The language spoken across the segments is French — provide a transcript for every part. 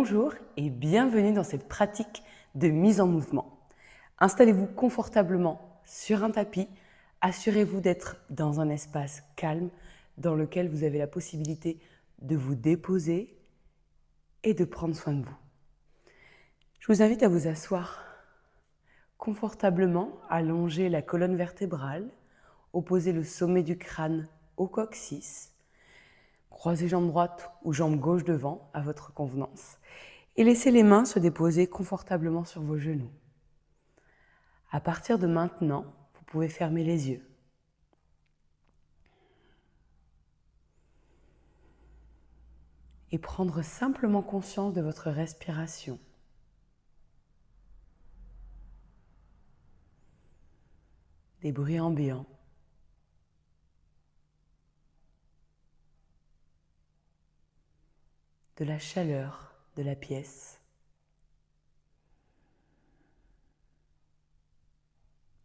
Bonjour et bienvenue dans cette pratique de mise en mouvement. Installez-vous confortablement sur un tapis. Assurez-vous d'être dans un espace calme dans lequel vous avez la possibilité de vous déposer et de prendre soin de vous. Je vous invite à vous asseoir confortablement, allonger la colonne vertébrale, opposer le sommet du crâne au coccyx, croisez jambe droite ou jambe gauche devant à votre convenance et laissez les mains se déposer confortablement sur vos genoux. À partir de maintenant, vous pouvez fermer les yeux. Et prendre simplement conscience de votre respiration. Des bruits ambiants. De la chaleur de la pièce.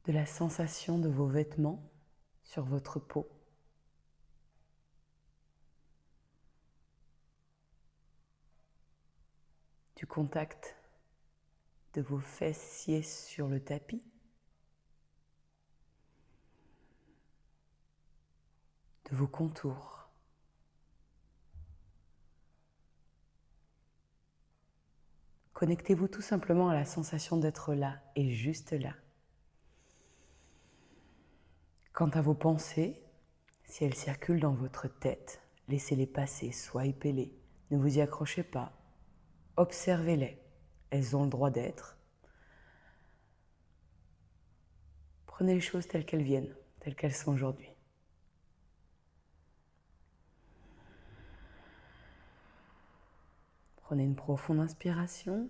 De la sensation de vos vêtements sur votre peau. Du contact de vos fessiers sur le tapis. De vos contours. Connectez-vous tout simplement à la sensation d'être là et juste là. Quant à vos pensées, si elles circulent dans votre tête, laissez-les passer, swipez-les, ne vous y accrochez pas, observez-les, elles ont le droit d'être. Prenez les choses telles qu'elles viennent, telles qu'elles sont aujourd'hui. Prenez une profonde inspiration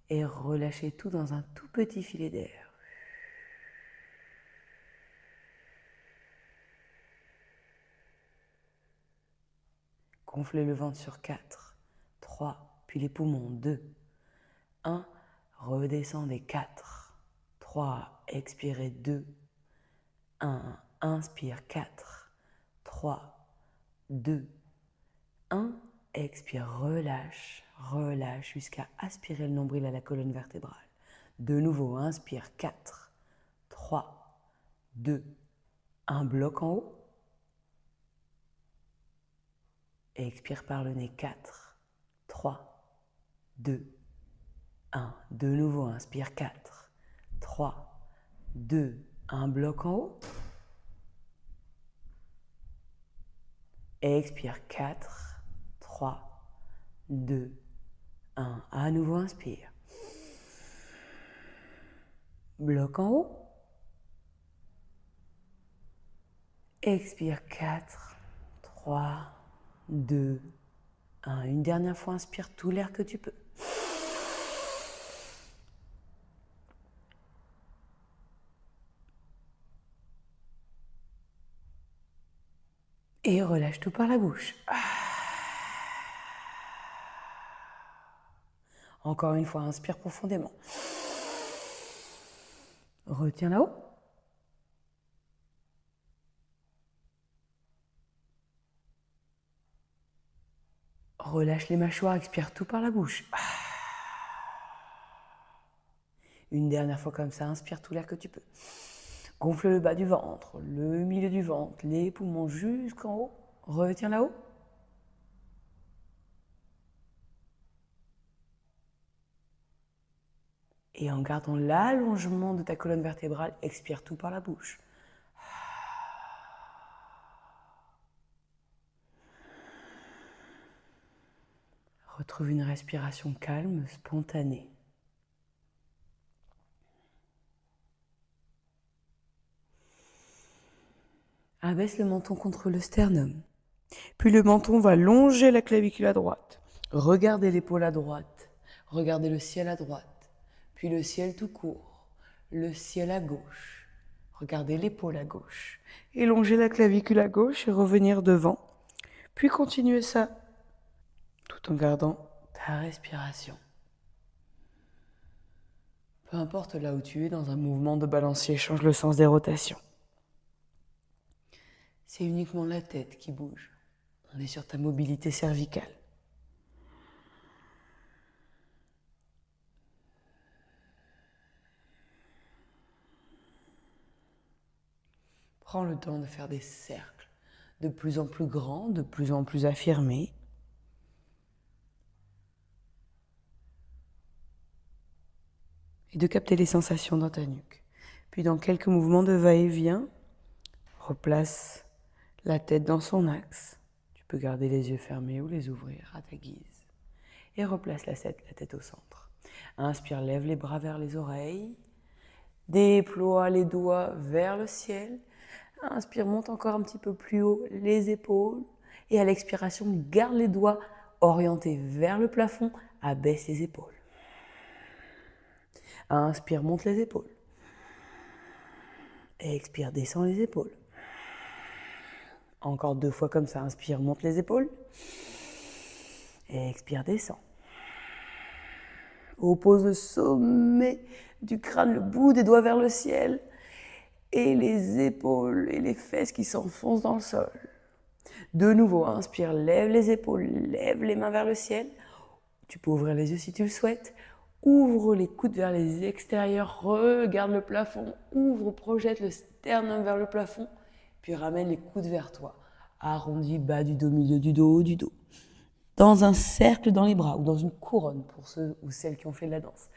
et relâchez tout dans un tout petit filet d'air. Gonflez le ventre sur 4, 3, puis les poumons, 2, 1, redescendez 4, 3, expirez 2, 1, inspire 4, 3, 2, 1, expire, relâche, relâche jusqu'à aspirer le nombril à la colonne vertébrale. De nouveau, inspire 4, 3, 2, 1, bloc en haut. Et expire par le nez 4, 3, 2, 1. De nouveau, inspire 4, 3, 2, 1, bloc en haut. Et expire 4, 3, 2, 1. À nouveau, inspire. Bloc en haut. Expire 4, 3, 2, 1. Une dernière fois, inspire tout l'air que tu peux. Et relâche tout par la bouche. Encore une fois, inspire profondément. Retiens là-haut. Relâche les mâchoires, expire tout par la bouche. Une dernière fois comme ça, inspire tout l'air que tu peux. Gonfle le bas du ventre, le milieu du ventre, les poumons jusqu'en haut. Retiens là-haut. Et en gardant l'allongement de ta colonne vertébrale, expire tout par la bouche. Retrouve une respiration calme, spontanée. Abaisse le menton contre le sternum. Puis le menton va longer la clavicule à droite. Regardez l'épaule à droite. Regardez le ciel à droite. Puis le ciel tout court. Le ciel à gauche. Regardez l'épaule à gauche. Élonger la clavicule à gauche et revenir devant. Puis continuez ça tout en gardant ta respiration. Peu importe là où tu es dans un mouvement de balancier, change le sens des rotations. C'est uniquement la tête qui bouge. On est sur ta mobilité cervicale. Prends le temps de faire des cercles de plus en plus grands, de plus en plus affirmés. Et de capter les sensations dans ta nuque. Puis dans quelques mouvements de va-et-vient, replace la tête dans son axe. Tu peux garder les yeux fermés ou les ouvrir à ta guise. Et replace la tête au centre. Inspire, lève les bras vers les oreilles. Déploie les doigts vers le ciel. Inspire, monte encore un petit peu plus haut les épaules. Et à l'expiration, garde les doigts orientés vers le plafond. Abaisse les épaules. Inspire, monte les épaules. Expire, descend les épaules. Encore 2 fois comme ça. Inspire, monte les épaules. Expire, descend. Oppose le sommet du crâne, le bout des doigts vers le ciel. Et les épaules et les fesses qui s'enfoncent dans le sol. De nouveau, inspire, lève les épaules, lève les mains vers le ciel. Tu peux ouvrir les yeux si tu le souhaites. Ouvre les coudes vers les extérieurs, regarde le plafond, ouvre, projette le sternum vers le plafond, puis ramène les coudes vers toi. Arrondi, bas du dos, milieu du dos, haut du dos. Dans un cercle dans les bras ou dans une couronne pour ceux ou celles qui ont fait de la danse.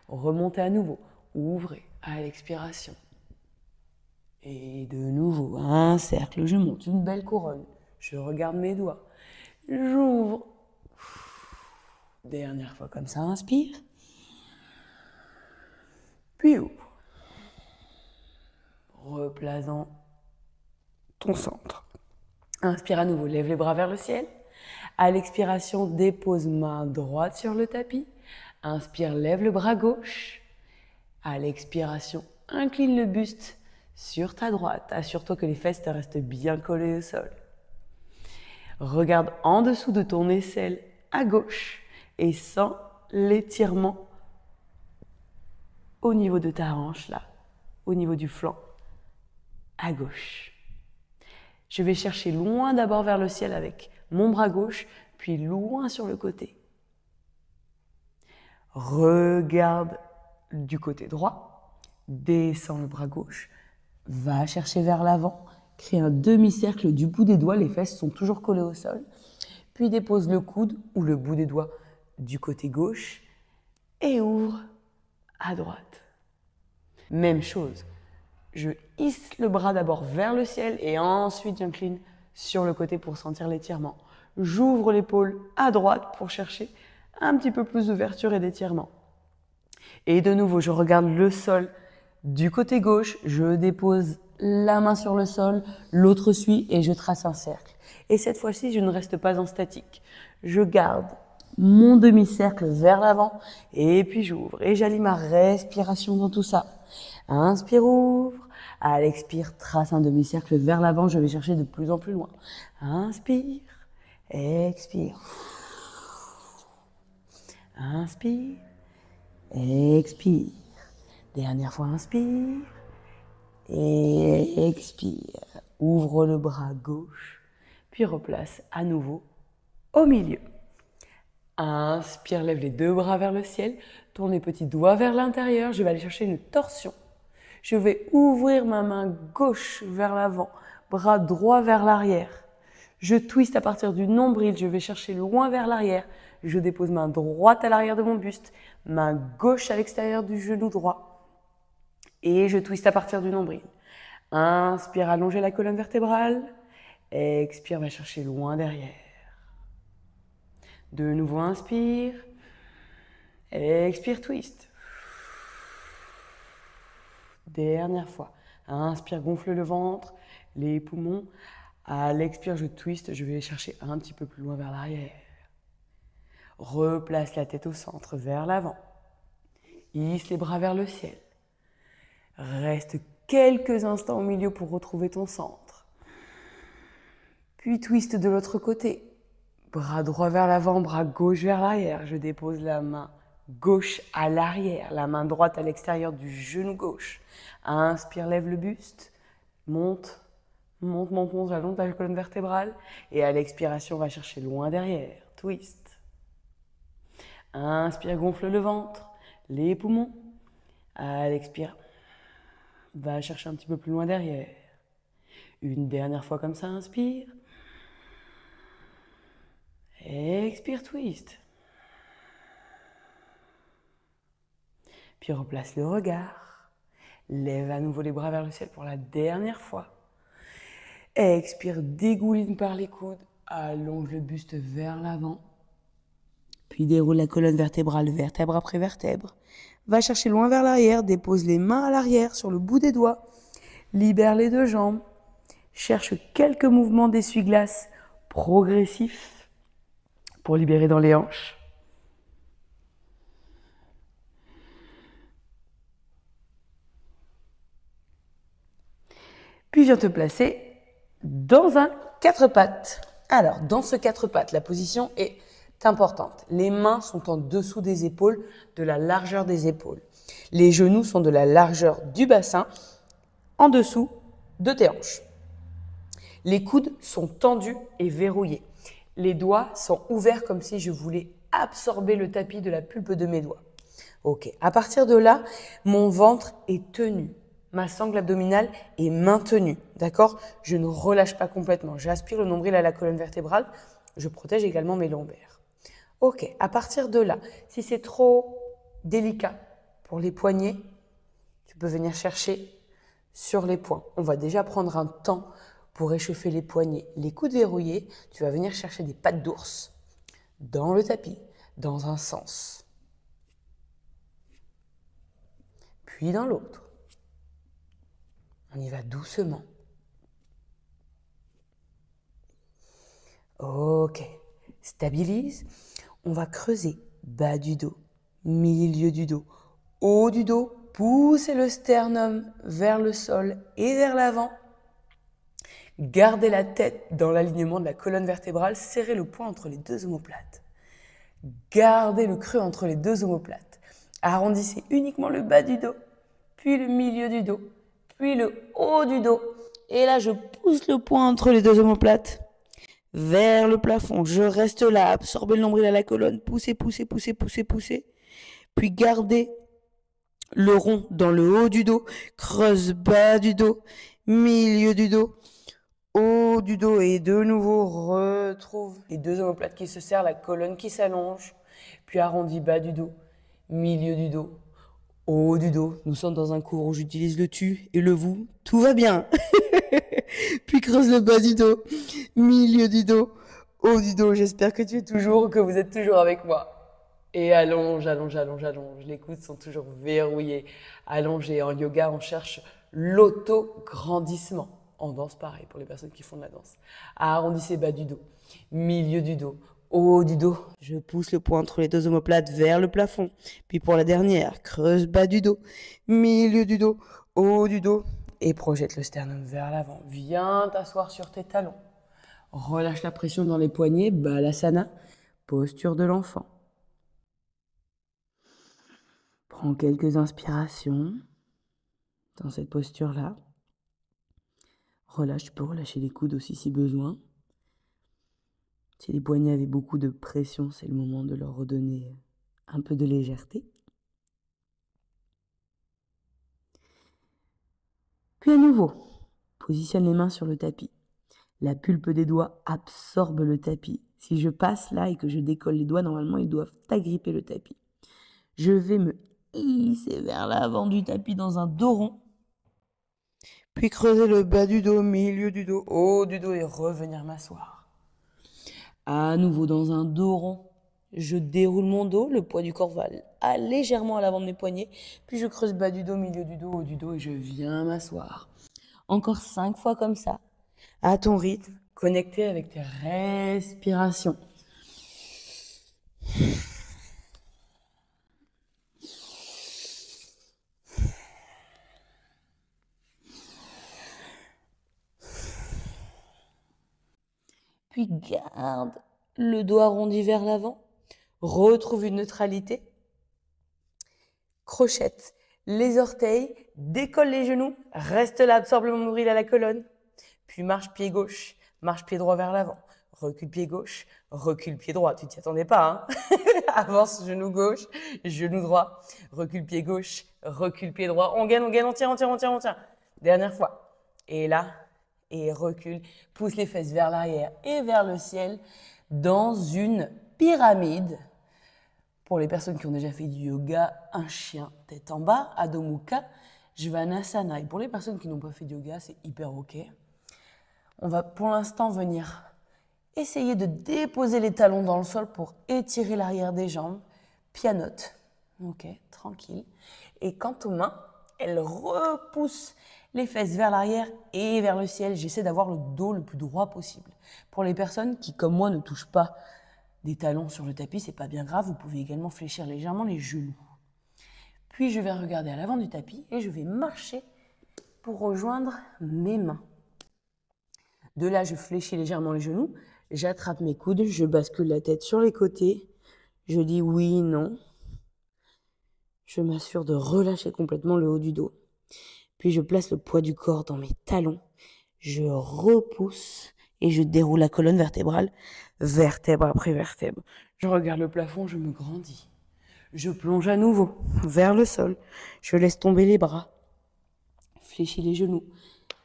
Remontez à nouveau, ouvrez à l'expiration. Et de nouveau, un cercle, je monte, une belle couronne. Je regarde mes doigts, j'ouvre. Dernière fois comme ça, inspire. Puis ouvre. Replace dans ton centre. Inspire à nouveau, lève les bras vers le ciel. À l'expiration, dépose main droite sur le tapis. Inspire, lève le bras gauche. À l'expiration, incline le buste sur ta droite. Assure-toi que les fesses te restent bien collées au sol. Regarde en dessous de ton aisselle à gauche et sens l'étirement au niveau de ta hanche, là, au niveau du flanc, à gauche. Je vais chercher loin d'abord vers le ciel avec mon bras gauche, puis loin sur le côté. Regarde du côté droit, descends le bras gauche, va chercher vers l'avant, crée un demi-cercle du bout des doigts, les fesses sont toujours collées au sol, puis dépose le coude ou le bout des doigts du côté gauche et ouvre à droite. Même chose, je hisse le bras d'abord vers le ciel et ensuite j'incline sur le côté pour sentir l'étirement. J'ouvre l'épaule à droite pour chercher un petit peu plus d'ouverture et d'étirement. Et de nouveau, je regarde le sol du côté gauche, je dépose la main sur le sol, l'autre suit et je trace un cercle. Et cette fois-ci, je ne reste pas en statique. Je garde mon demi-cercle vers l'avant et puis j'ouvre et j'allie ma respiration dans tout ça. Inspire, ouvre. À l'expire, trace un demi-cercle vers l'avant. Je vais chercher de plus en plus loin. Inspire, expire. Inspire, expire. Dernière fois, inspire et expire. Ouvre le bras gauche, puis replace à nouveau au milieu. Inspire, lève les 2 bras vers le ciel. Tourne les petits doigts vers l'intérieur. Je vais aller chercher une torsion. Je vais ouvrir ma main gauche vers l'avant, bras droit vers l'arrière. Je twiste à partir du nombril, je vais chercher loin vers l'arrière. Je dépose main droite à l'arrière de mon buste, main gauche à l'extérieur du genou droit. Et je twiste à partir du nombril. Inspire, allonger la colonne vertébrale. Expire, va chercher loin derrière. De nouveau, inspire. Expire, twist. Dernière fois. Inspire, gonfle le ventre, les poumons. À l'expire, je twiste, je vais chercher un petit peu plus loin vers l'arrière. Replace la tête au centre, vers l'avant. Hisse les bras vers le ciel. Reste quelques instants au milieu pour retrouver ton centre. Puis twist de l'autre côté. Bras droit vers l'avant, bras gauche vers l'arrière. Je dépose la main gauche à l'arrière, la main droite à l'extérieur du genou gauche. Inspire, lève le buste, monte, j'allonge la colonne vertébrale et à l'expiration, on va chercher loin derrière, twist. Inspire, gonfle le ventre, les poumons. À l'expire, va chercher un petit peu plus loin derrière. Une dernière fois comme ça, inspire. Expire, twist. Puis replace le regard. Lève à nouveau les bras vers le ciel pour la dernière fois. Expire, dégouline par les coudes. Allonge le buste vers l'avant. Puis déroule la colonne vertébrale, vertèbre après vertèbre. Va chercher loin vers l'arrière, dépose les mains à l'arrière sur le bout des doigts. Libère les deux jambes. Cherche quelques mouvements d'essuie-glace progressifs pour libérer dans les hanches. Puis viens te placer dans un quatre pattes. Alors, dans ce quatre pattes, la position est importante. Les mains sont en dessous des épaules, de la largeur des épaules. Les genoux sont de la largeur du bassin, en dessous de tes hanches. Les coudes sont tendus et verrouillés. Les doigts sont ouverts comme si je voulais absorber le tapis de la pulpe de mes doigts. Ok, à partir de là, mon ventre est tenu. Ma sangle abdominale est maintenue, d'accord? Je ne relâche pas complètement. J'aspire le nombril à la colonne vertébrale. Je protège également mes lombaires. Ok, à partir de là, si c'est trop délicat pour les poignets, tu peux venir chercher sur les poings. On va déjà prendre un temps pour réchauffer les poignets. Les coudes verrouillés, tu vas venir chercher des pattes d'ours dans le tapis, dans un sens, puis dans l'autre. On y va doucement. Ok, stabilise. On va creuser bas du dos, milieu du dos, haut du dos. Poussez le sternum vers le sol et vers l'avant. Gardez la tête dans l'alignement de la colonne vertébrale. Serrez le poing entre les deux omoplates. Gardez le creux entre les deux omoplates. Arrondissez uniquement le bas du dos, puis le milieu du dos, puis le haut du dos. Et là, je pousse le poing entre les deux omoplates vers le plafond. Je reste là, absorbez le nombril à la colonne. Poussez, poussez, poussez, poussez, poussez. Puis gardez le rond dans le haut du dos. Creuse bas du dos, milieu du dos, haut du dos. Et de nouveau, retrouve les deux omoplates qui se serrent, la colonne qui s'allonge. Puis arrondis bas du dos, milieu du dos, haut du dos. Nous sommes dans un cours où j'utilise le tu et le vous. Tout va bien. Puis creuse le bas du dos, milieu du dos, haut du dos. J'espère que que vous êtes toujours avec moi. Et allonge, allonge, allonge, allonge. Les coudes sont toujours verrouillés. Allongés. En yoga, on cherche l'auto-grandissement. En danse, pareil, pour les personnes qui font de la danse. Arrondissez bas du dos, milieu du dos, haut du dos. Je pousse le poing entre les deux omoplates vers le plafond. Puis pour la dernière, creuse bas du dos, milieu du dos, haut du dos. Et projette le sternum vers l'avant. Viens t'asseoir sur tes talons. Relâche la pression dans les poignets. Balasana, posture de l'enfant. Prends quelques inspirations dans cette posture-là. Relâche, tu peux relâcher les coudes aussi si besoin. Si les poignets avaient beaucoup de pression, c'est le moment de leur redonner un peu de légèreté. Puis à nouveau, positionne les mains sur le tapis. La pulpe des doigts absorbe le tapis. Si je passe là et que je décolle les doigts, normalement, ils doivent agripper le tapis. Je vais me hisser vers l'avant du tapis dans un dos rond. Puis creuser le bas du dos, milieu du dos, haut du dos et revenir m'asseoir. À nouveau dans un dos rond. Je déroule mon dos, le poids du corps va légèrement à l'avant de mes poignets. Puis je creuse bas du dos, milieu du dos, haut du dos et je viens m'asseoir. Encore 5 fois comme ça. À ton rythme, connecté avec tes respirations. Puis garde le dos arrondi vers l'avant. Retrouve une neutralité. Crochette les orteils, décolle les genoux, reste là, absorbe le nombril à la colonne. Puis marche pied gauche, marche pied droit vers l'avant. Recule pied gauche, recule pied droit. Tu t'y attendais pas, hein? Avance genou gauche, genou droit. Recule pied gauche, recule pied droit. On gaine, on tient. Dernière fois. Et là, et recule. Pousse les fesses vers l'arrière et vers le ciel dans une pyramide. Pour les personnes qui ont déjà fait du yoga, un chien tête en bas, Adho Mukha, Svanasana. Et pour les personnes qui n'ont pas fait de yoga, c'est hyper ok. On va pour l'instant venir essayer de déposer les talons dans le sol pour étirer l'arrière des jambes. Pianote. Ok, tranquille. Et quant aux mains, elles repoussent les fesses vers l'arrière et vers le ciel. J'essaie d'avoir le dos le plus droit possible. Pour les personnes qui, comme moi, ne touchent pas des talons sur le tapis, c'est pas bien grave. Vous pouvez également fléchir légèrement les genoux. Puis je vais regarder à l'avant du tapis et je vais marcher pour rejoindre mes mains. De là, je fléchis légèrement les genoux, j'attrape mes coudes, je bascule la tête sur les côtés, je dis oui, non. Je m'assure de relâcher complètement le haut du dos. Puis je place le poids du corps dans mes talons, je repousse et je déroule la colonne vertébrale, vertèbre après vertèbre. Je regarde le plafond, je me grandis. Je plonge à nouveau vers le sol, je laisse tomber les bras, fléchis les genoux,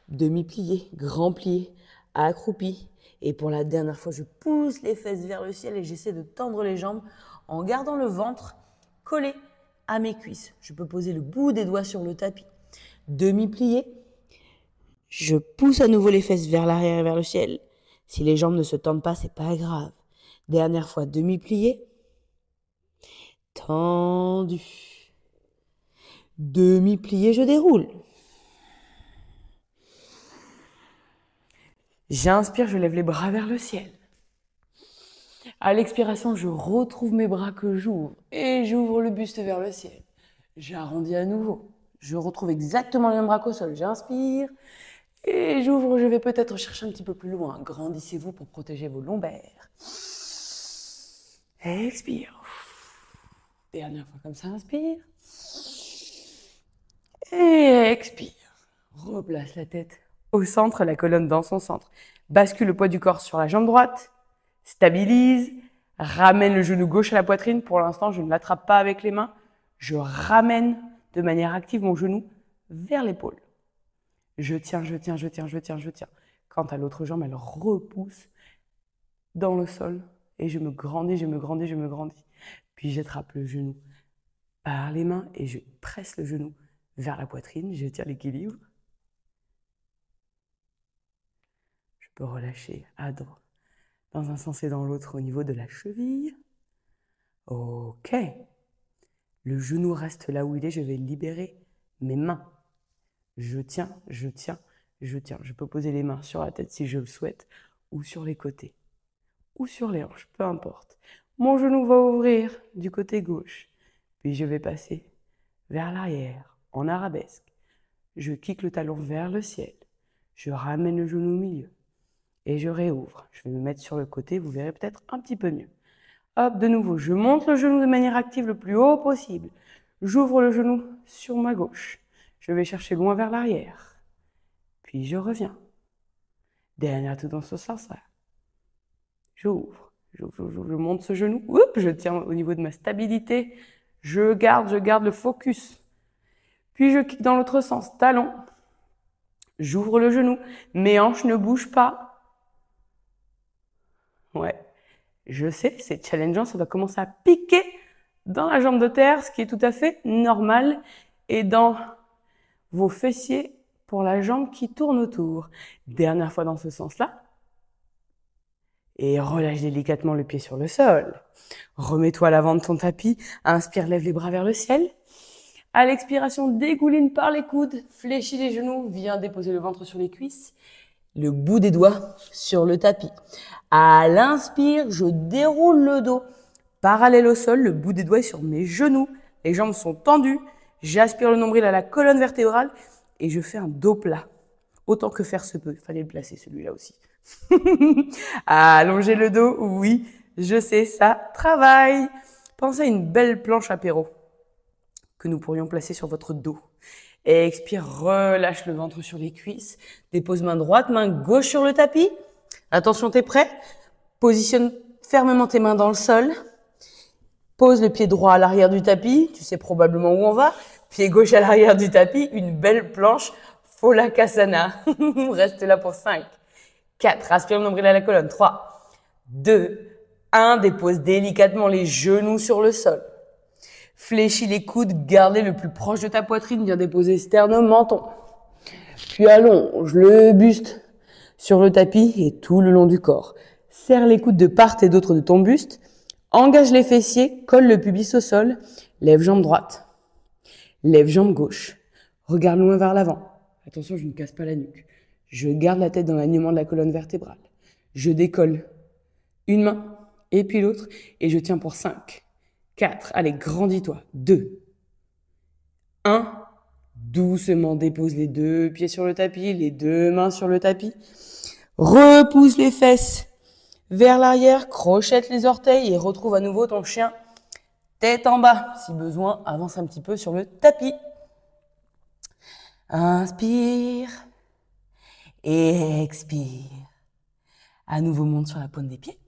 demi-plié, grand plié, accroupi. Et pour la dernière fois, je pousse les fesses vers le ciel et j'essaie de tendre les jambes en gardant le ventre collé à mes cuisses. Je peux poser le bout des doigts sur le tapis. Demi-plié. Je pousse à nouveau les fesses vers l'arrière et vers le ciel. Si les jambes ne se tendent pas, c'est pas grave. Dernière fois, demi-plié. Tendu. Demi-plié, je déroule. J'inspire, je lève les bras vers le ciel. À l'expiration, je retrouve mes bras que j'ouvre et j'ouvre le buste vers le ciel. J'arrondis à nouveau. Je retrouve exactement les mêmes bras qu'au sol. J'inspire et j'ouvre. Je vais peut-être chercher un petit peu plus loin. Grandissez-vous pour protéger vos lombaires. Expire. Dernière fois comme ça, inspire. Et expire. Replace la tête au centre, la colonne dans son centre. Bascule le poids du corps sur la jambe droite. Stabilise. Ramène le genou gauche à la poitrine. Pour l'instant, je ne l'attrape pas avec les mains. Je ramène de manière active mon genou vers l'épaule. Je tiens, je tiens, je tiens, je tiens, je tiens. Quant à l'autre jambe, elle repousse dans le sol. Et je me grandis, je me grandis, je me grandis. Puis j'attrape le genou par les mains et je presse le genou vers la poitrine. Je tiens l'équilibre. Je peux relâcher à droite, dans un sens et dans l'autre au niveau de la cheville. Ok. Le genou reste là où il est. Je vais libérer mes mains. Je tiens, je tiens, je tiens. Je peux poser les mains sur la tête si je le souhaite, ou sur les côtés, ou sur les hanches, peu importe. Mon genou va ouvrir du côté gauche. Puis je vais passer vers l'arrière, en arabesque. Je kick le talon vers le ciel. Je ramène le genou au milieu. Et je réouvre. Je vais me mettre sur le côté, vous verrez peut-être un petit peu mieux. Hop, de nouveau, je monte le genou de manière active le plus haut possible. J'ouvre le genou sur ma gauche. Je vais chercher loin vers l'arrière. Puis je reviens. Dernière tout dans ce sens-là. J'ouvre, je monte ce genou. Oups, je tiens au niveau de ma stabilité. Je garde le focus. Puis je kick dans l'autre sens. Talon. J'ouvre le genou. Mes hanches ne bougent pas. Ouais, je sais, c'est challengeant. Ça va commencer à piquer dans la jambe de terre, ce qui est tout à fait normal. Et dans vos fessiers pour la jambe qui tourne autour. Dernière fois dans ce sens-là. Et relâche délicatement le pied sur le sol. Remets-toi à l'avant de ton tapis. Inspire, lève les bras vers le ciel. À l'expiration, dégouline par les coudes. Fléchis les genoux. Viens déposer le ventre sur les cuisses. Le bout des doigts sur le tapis. À l'inspire, je déroule le dos. Parallèle au sol, le bout des doigts est sur mes genoux. Les jambes sont tendues. J'aspire le nombril à la colonne vertébrale. Et je fais un dos plat. Autant que faire se peut. Il fallait le placer celui-là aussi. Allonger le dos, oui, je sais, ça travaille. Pensez à une belle planche apéro que nous pourrions placer sur votre dos. Et expire, relâche le ventre sur les cuisses. Dépose main droite, main gauche sur le tapis. Attention, t'es prêt? Positionne fermement tes mains dans le sol. Pose le pied droit à l'arrière du tapis. Tu sais probablement où on va. Pied gauche à l'arrière du tapis. Une belle planche Pholakasana. Reste là pour 5, 4, aspire le nombril à la colonne. 3, 2, 1, dépose délicatement les genoux sur le sol. Fléchis les coudes, garde-les le plus proche de ta poitrine, viens déposer sternum, menton. Puis allonge le buste sur le tapis et tout le long du corps. Serre les coudes de part et d'autre de ton buste. Engage les fessiers, colle le pubis au sol. Lève jambe droite. Lève jambe gauche. Regarde loin vers l'avant. Attention, je ne casse pas la nuque. Je garde la tête dans l'alignement de la colonne vertébrale. Je décolle une main et puis l'autre et je tiens pour 5, 4. Allez, grandis-toi. 2, 1. Doucement dépose les deux pieds sur le tapis, les deux mains sur le tapis. Repousse les fesses vers l'arrière, crochette les orteils et retrouve à nouveau ton chien tête en bas. Si besoin, avance un petit peu sur le tapis. Inspire et expire. À nouveau, monte sur la pointe des pieds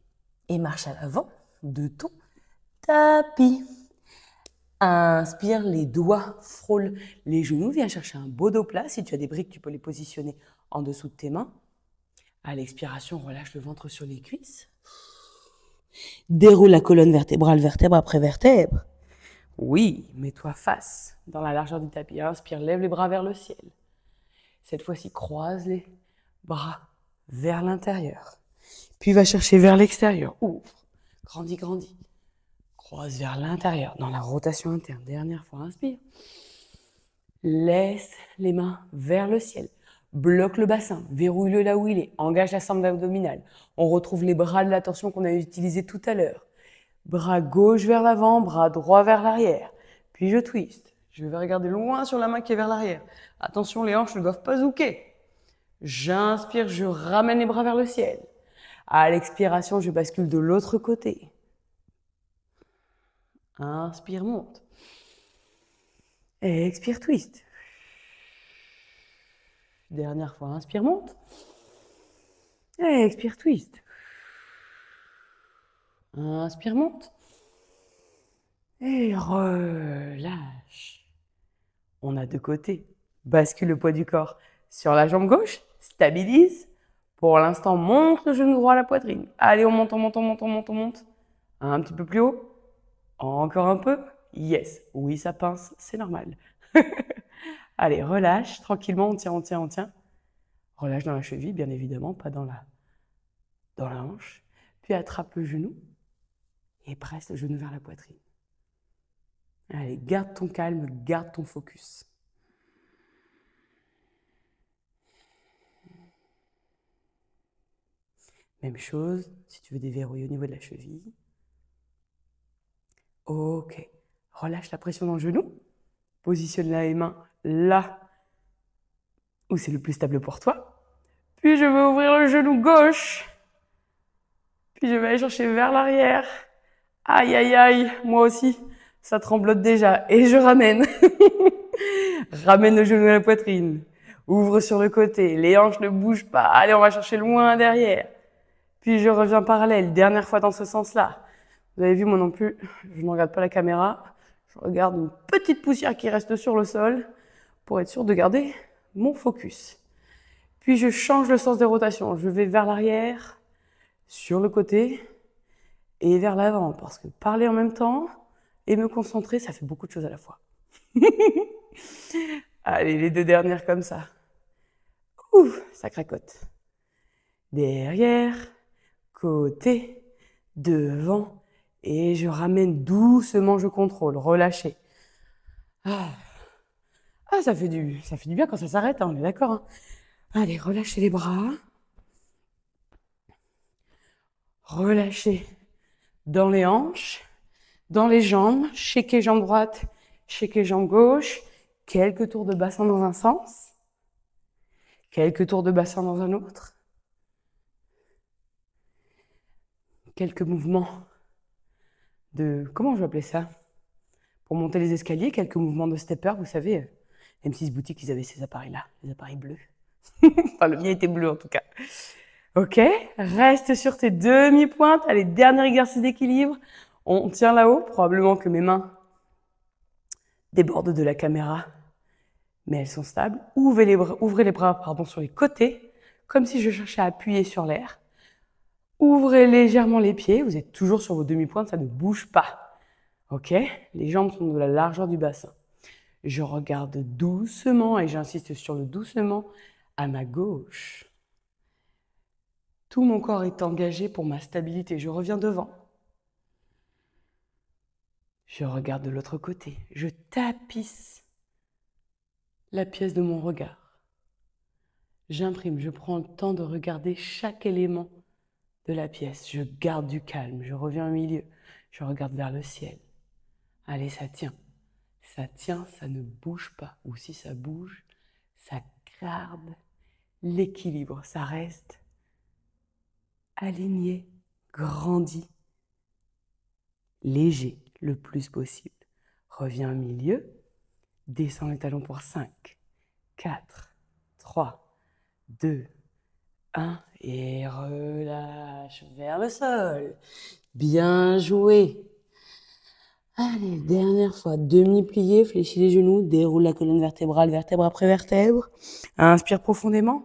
et marche à l'avant de ton tapis. Inspire, les doigts frôlent les genoux. Viens chercher un beau dos plat. Si tu as des briques, tu peux les positionner en dessous de tes mains. À l'expiration, relâche le ventre sur les cuisses. Déroule la colonne vertébrale, vertèbre après vertèbre. Oui, mets-toi face dans la largeur du tapis. Inspire, lève les bras vers le ciel. Cette fois-ci, croise les bras vers l'intérieur. Puis va chercher vers l'extérieur. Ouvre, grandis, grandis. Croise vers l'intérieur, dans la rotation interne. Dernière fois, inspire. Laisse les mains vers le ciel. Bloque le bassin, verrouille-le là où il est. Engage la sangle abdominale. On retrouve les bras de la torsion qu'on a utilisé tout à l'heure. Bras gauche vers l'avant, bras droit vers l'arrière. Puis je twist. Je vais regarder loin sur la main qui est vers l'arrière. Attention, les hanches ne doivent pas zouker. J'inspire, je ramène les bras vers le ciel. À l'expiration, je bascule de l'autre côté. Inspire, monte. Expire, twist. Dernière fois, inspire, monte. Expire, twist. Inspire, monte. Et relâche. On a deux côtés. Bascule le poids du corps sur la jambe gauche. Stabilise. Pour l'instant, monte le genou droit à la poitrine. Allez, on monte, on monte, on monte, on monte, on monte. Un petit peu plus haut. Encore un peu. Yes. Oui, ça pince, c'est normal. Allez, relâche. Tranquillement, on tient, on tient, on tient. Relâche dans la cheville, bien évidemment, pas dans la hanche. Puis attrape le genou et presse le genou vers la poitrine. Allez, garde ton calme, garde ton focus. Même chose, si tu veux déverrouiller au niveau de la cheville. Ok, relâche la pression dans le genou. Positionne les mains là où c'est le plus stable pour toi. Puis je vais ouvrir le genou gauche. Puis je vais aller chercher vers l'arrière. Aïe, aïe, aïe, moi aussi, ça tremblote déjà. Et je ramène. Ramène le genou à la poitrine. Ouvre sur le côté. Les hanches ne bougent pas. Allez, on va chercher loin derrière. Puis je reviens parallèle. Dernière fois dans ce sens-là. Vous avez vu, moi non plus, je ne regarde pas la caméra. Je regarde une petite poussière qui reste sur le sol pour être sûr de garder mon focus. Puis je change le sens des rotations. Je vais vers l'arrière, sur le côté et vers l'avant. Parce que parler en même temps et me concentrer, ça fait beaucoup de choses à la fois. Allez, les deux dernières comme ça. Ouf, ça cracote. Derrière, côté, devant. Et je ramène doucement, je contrôle, relâchez. Ah, ça fait du bien quand ça s'arrête, hein, on est d'accord. Hein. Allez, relâchez les bras. Relâchez dans les hanches, dans les jambes. Shakez jambe droite, shakez jambe gauche. Quelques tours de bassin dans un sens. Quelques tours de bassin dans un autre. Quelques mouvements comment je vais appeler ça? Pour monter les escaliers, quelques mouvements de stepper, vous savez, M6 Boutique, ils avaient ces appareils-là, les appareils bleus. Enfin, le mien était bleu en tout cas. Ok, reste sur tes demi-pointes. Allez, dernier exercice d'équilibre. On tient là-haut, probablement que mes mains débordent de la caméra. mais elles sont stables. Ouvrez les bras sur les côtés, comme si je cherchais à appuyer sur l'air. Ouvrez légèrement les pieds, vous êtes toujours sur vos demi-pointes, ça ne bouge pas. Ok? Les jambes sont de la largeur du bassin. Je regarde doucement, et j'insiste sur le doucement, à ma gauche. Tout mon corps est engagé pour ma stabilité. Je reviens devant. Je regarde de l'autre côté. Je tapisse la pièce de mon regard. J'imprime, je prends le temps de regarder chaque élément de la pièce. Je garde du calme, je reviens au milieu. Je regarde vers le ciel. Allez, ça tient. Ça tient, ça ne bouge pas. Ou si ça bouge, ça garde l'équilibre. Ça reste aligné, grandi, léger le plus possible. Reviens au milieu. Descends les talons pour 5, 4, 3, 2, 1. Et relâche vers le sol. Bien joué. Allez, dernière fois. Demi-plié, fléchis les genoux, déroule la colonne vertébrale, vertèbre après vertèbre. Inspire profondément.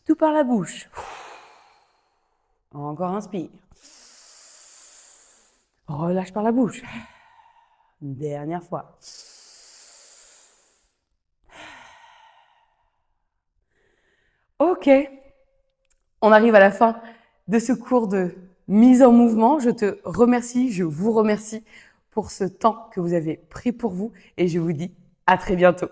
Tout par la bouche. Encore inspire. Relâche par la bouche. Dernière fois. Ok. On arrive à la fin de ce cours de mise en mouvement. Je te remercie, je vous remercie pour ce temps que vous avez pris pour vous et je vous dis à très bientôt.